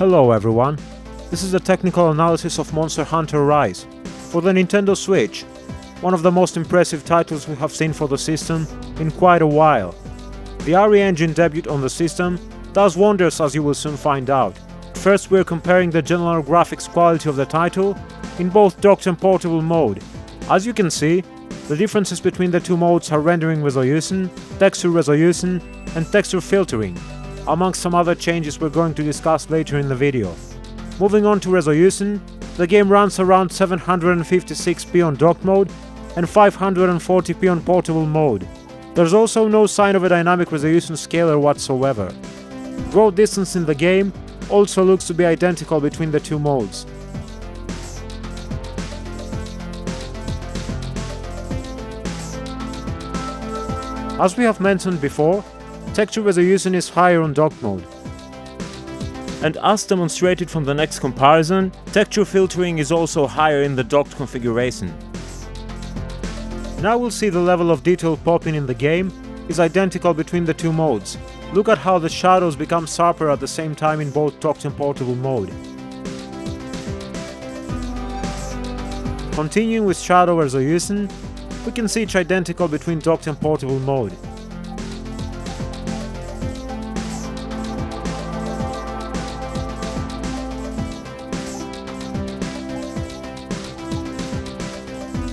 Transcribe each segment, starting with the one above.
Hello everyone, this is a technical analysis of Monster Hunter Rise for the Nintendo Switch, one of the most impressive titles we have seen for the system in quite a while. The RE engine debut on the system does wonders, as you will soon find out. First, we're comparing the general graphics quality of the title in both docked and portable mode. As you can see, the differences between the two modes are rendering resolution, texture resolution, and texture filtering, amongst some other changes we're going to discuss later in the video. Moving on to resolution, the game runs around 756p on docked mode and 540p on portable mode. There's also no sign of a dynamic resolution scaler whatsoever. Draw distance in the game also looks to be identical between the two modes. As we have mentioned before, texture resolution is higher on docked mode. And as demonstrated from the next comparison, texture filtering is also higher in the docked configuration. Now we'll see the level of detail popping in the game is identical between the two modes. Look at how the shadows become sharper at the same time in both docked and portable mode. Continuing with shadow resolution, we can see it's identical between docked and portable mode.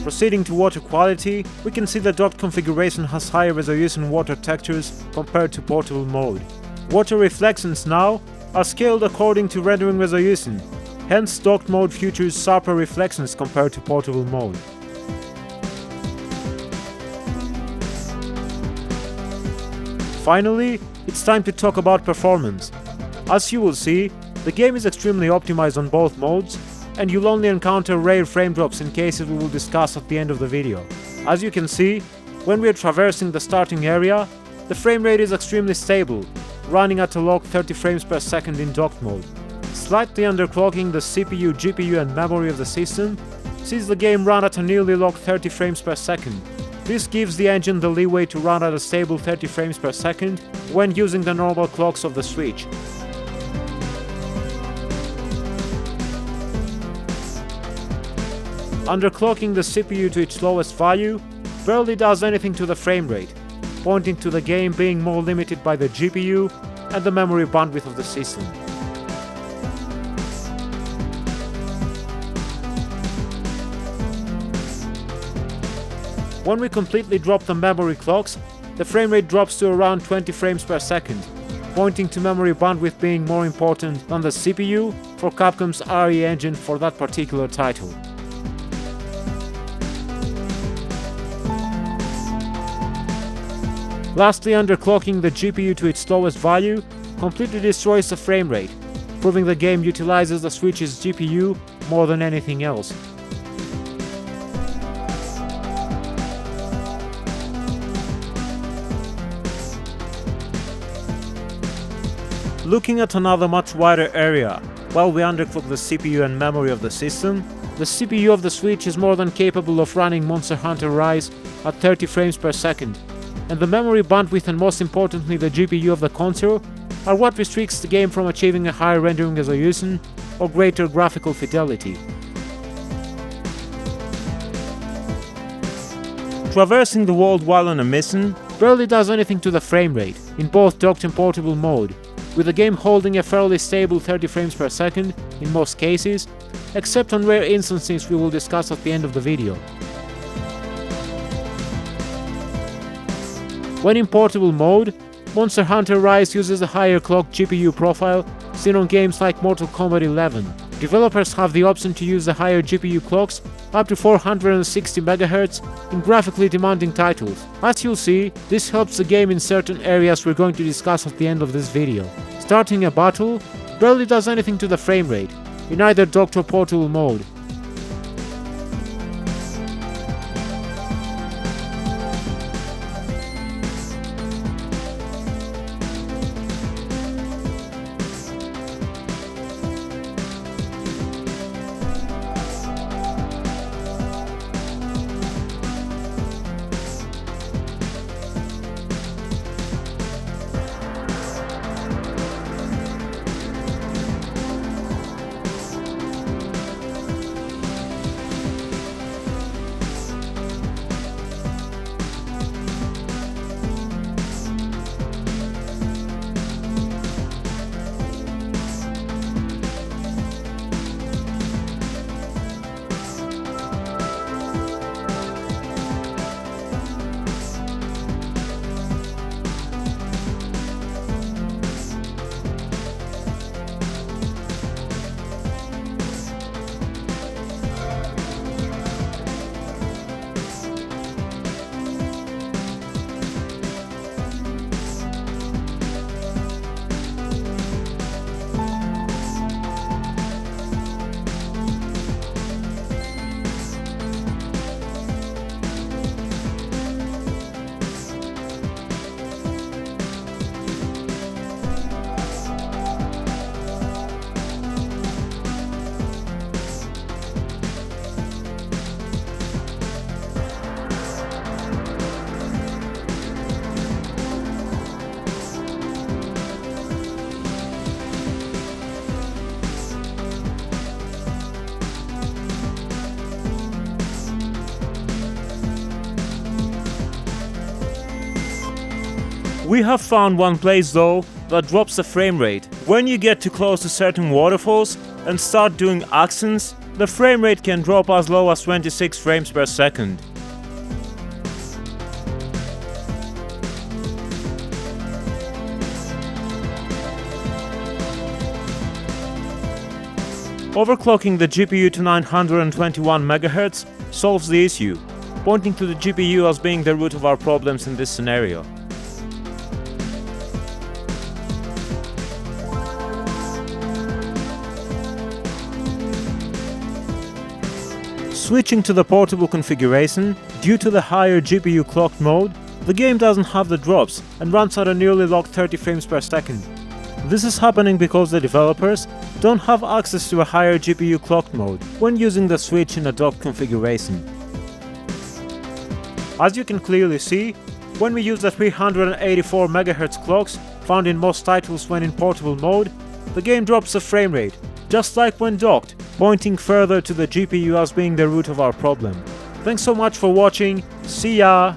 Proceeding to water quality, we can see the docked configuration has higher resolution water textures compared to portable mode. Water reflections now are scaled according to rendering resolution, hence docked mode features sharper reflections compared to portable mode. Finally, it's time to talk about performance. As you will see, the game is extremely optimized on both modes, and you'll only encounter rare frame drops in cases we will discuss at the end of the video. As you can see, when we are traversing the starting area, the frame rate is extremely stable, running at a log 30 frames per second in docked mode. Slightly underclocking the CPU, GPU and memory of the system sees the game run at a nearly log 30 frames per second. This gives the engine the leeway to run at a stable 30 frames per second when using the normal clocks of the Switch. Underclocking the CPU to its lowest value barely does anything to the frame rate, pointing to the game being more limited by the GPU and the memory bandwidth of the system. When we completely drop the memory clocks, the frame rate drops to around 20 frames per second, pointing to memory bandwidth being more important than the CPU for Capcom's RE engine for that particular title. Lastly, underclocking the GPU to its lowest value completely destroys the frame rate, proving the game utilizes the Switch's GPU more than anything else. Looking at another much wider area, while we underclock the CPU and memory of the system, the CPU of the Switch is more than capable of running Monster Hunter Rise at 30 frames per second, and the memory bandwidth and most importantly the GPU of the console are what restricts the game from achieving a higher rendering resolution or greater graphical fidelity. Traversing the world while on a mission barely does anything to the frame rate in both docked and portable mode, with the game holding a fairly stable 30 frames per second in most cases, except on rare instances we will discuss at the end of the video. When in portable mode, Monster Hunter Rise uses a higher clock GPU profile seen on games like Mortal Kombat 11. Developers have the option to use the higher GPU clocks up to 460 MHz in graphically demanding titles. As you'll see, this helps the game in certain areas we're going to discuss at the end of this video. Starting a battle barely does anything to the frame rate, in either docked or portable mode. We have found one place though that drops the frame rate. When you get too close to certain waterfalls and start doing accents, the frame rate can drop as low as 26 frames per second. Overclocking the GPU to 921 MHz solves the issue, pointing to the GPU as being the root of our problems in this scenario. Switching to the portable configuration, due to the higher GPU clocked mode, the game doesn't have the drops and runs at a nearly locked 30 frames per second. This is happening because the developers don't have access to a higher GPU clocked mode when using the Switch in a docked configuration. As you can clearly see, when we use the 384 MHz clocks found in most titles when in portable mode, the game drops the frame rate, just like when docked, pointing further to the GPU as being the root of our problem. Thanks so much for watching, see ya!